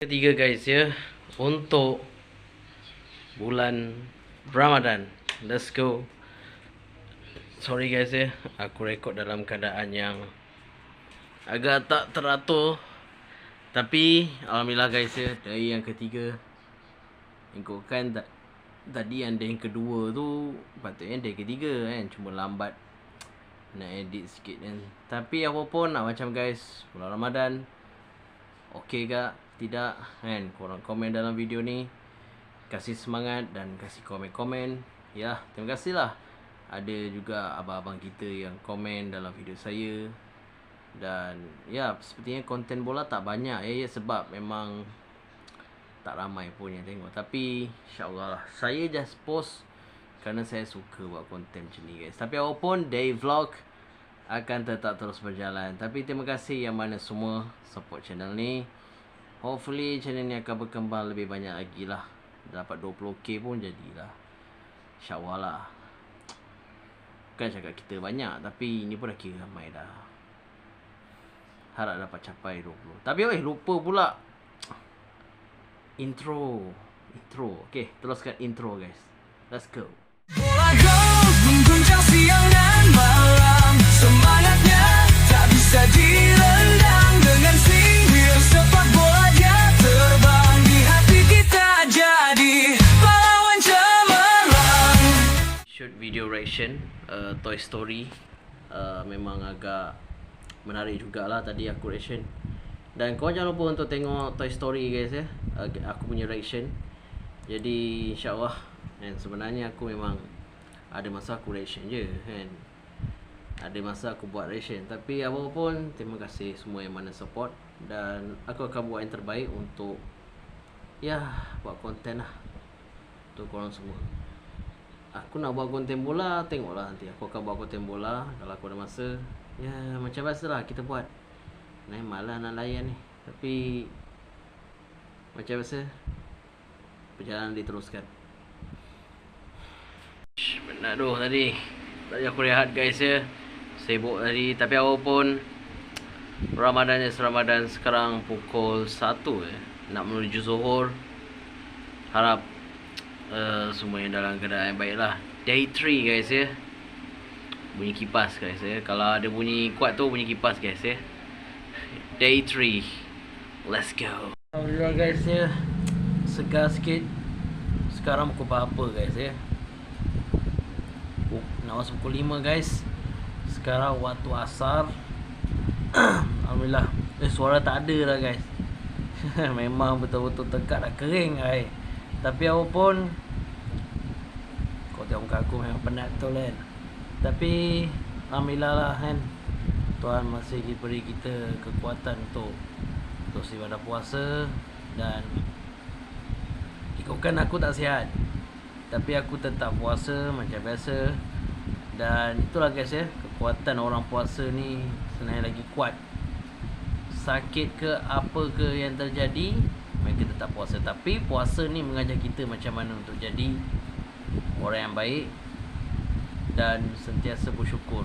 Ketiga guys ya, untuk bulan Ramadan. Let's go. Sorry guys ya, aku rekod dalam keadaan yang agak tak teratur. Tapi alhamdulillah guys ya, dari yang ketiga ikutkan tadi yang yang kedua tu patutnya dari ketiga kan, cuma lambat nak edit sikit kan. Tapi apa pun nak macam guys, bulan Ramadan okey ke tidak kan, korang komen dalam video ni, kasih semangat dan kasih komen-komen ya. Terima kasih lah. Ada juga abang-abang kita yang komen dalam video saya. Dan ya, sepertinya konten bola tak banyak ya, sebab memang tak ramai pun yang tengok. Tapi insyaAllah lah, saya just post kerana saya suka buat konten macam ni guys. Tapi apapun, day vlog akan tetap terus berjalan. Tapi terima kasih yang mana semua support channel ni. Hopefully channel ni akan berkembang lebih banyak lagi lah. Dapat 20k pun jadilah, InsyaAllah lah. Bukan cakap kita banyak, tapi ni pun dah kira ramai dah. Harap dapat capai 20. Tapi lupa pula Intro. Okay, teruskan intro guys. Let's go. Bola Gold mengguncang siang dan malam. Semangatnya tak bisa direndam. Dengan singgir sepak bola dia terbang. Di hati kita jadi pahlawan cemerlang. Shoot video reaction Toy Story. Memang agak menarik jugalah tadi aku reaction. Dan korang jangan lupa untuk tengok Toy Story guys ya, aku punya reaction. Jadi insyaAllah kan, sebenarnya aku memang ada masa aku reaction je kan, ada masa aku buat reaction. Tapi apapun, terima kasih semua yang mana support. Dan aku akan buat yang terbaik untuk ya, buat konten lah untuk korang semua. Aku nak buat konten bola, tengoklah nanti. Aku akan buat konten bola kalau aku ada masa. Ya, macam biasa lah kita buat. Malah nak layan ni. Tapi macam biasa, perjalanan diteruskan. Penat doh tadi. Tadi aku rehat guys ya, sibuk tadi. Tapi apapun, Ramadan sekarang pukul 1 ya, nak menuju Zuhur. Harap semua yang dalam keadaan yang baik lah. Day 3 guys ya. Bunyi kipas guys ya. Kalau ada bunyi kuat tu, bunyi kipas guys ya. Day 3. Let's go. Alhamdulillah guys ya, segar sikit. Sekarang pukul berapa guys ya? Nak masuk pukul 5 guys. Sekarang waktu asar. Alhamdulillah. Suara tak ada lah guys. Memang betul-betul tekak dah kering guys. Tapi apapun, kau tengok muka aku memang penat betul kan. Tapi alhamdulillah lah kan, Tuhan masih diberi kita kekuatan untuk terus ibadah puasa. Dan ikutkan aku tak sihat, tapi aku tetap puasa macam biasa. Dan itulah guys ya, kekuatan orang puasa ni sebenarnya lagi kuat. Sakit ke apa ke yang terjadi, mereka tetap puasa. Tapi puasa ni mengajar kita macam mana untuk jadi orang yang baik dan sentiasa bersyukur.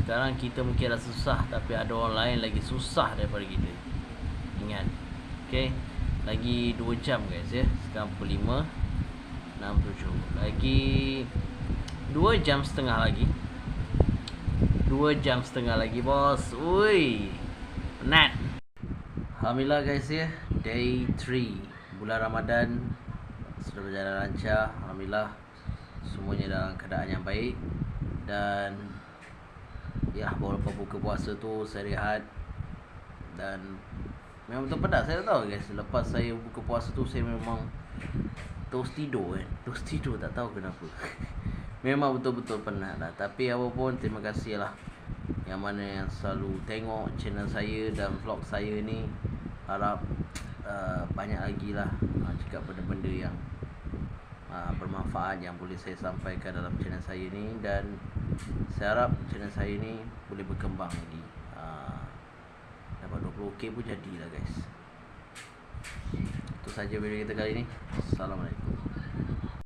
Sekarang kita mungkin rasa susah, tapi ada orang lain lagi susah daripada kita. Ingat, okay? Lagi 2 jam guys ya. Sekarang pukul 5, 6, 7. Lagi 2 jam setengah lagi. 2 jam setengah lagi bos. Ui, penat. Alhamdulillah guys ya, day 3 bulan Ramadan sudah berjalan lancar. Alhamdulillah, semuanya dalam keadaan yang baik. Dan ya, baru lepas buka puasa tu saya rehat. Dan memang betul penat, saya tahu guys. Lepas saya buka puasa tu, saya memang terus tidur kan. Terus tidur, tak tahu kenapa. Memang betul-betul penat lah. Tapi apapun, terima kasih lah yang mana yang selalu tengok channel saya dan vlog saya ni. Harap banyak lagi lah cakap benda-benda yang bermanfaat yang boleh saya sampaikan dalam channel saya ni. Dan saya harap channel saya ni boleh berkembang lagi. Dapat 20k pun jadilah guys. Itu saja video kita kali ni. Assalamualaikum.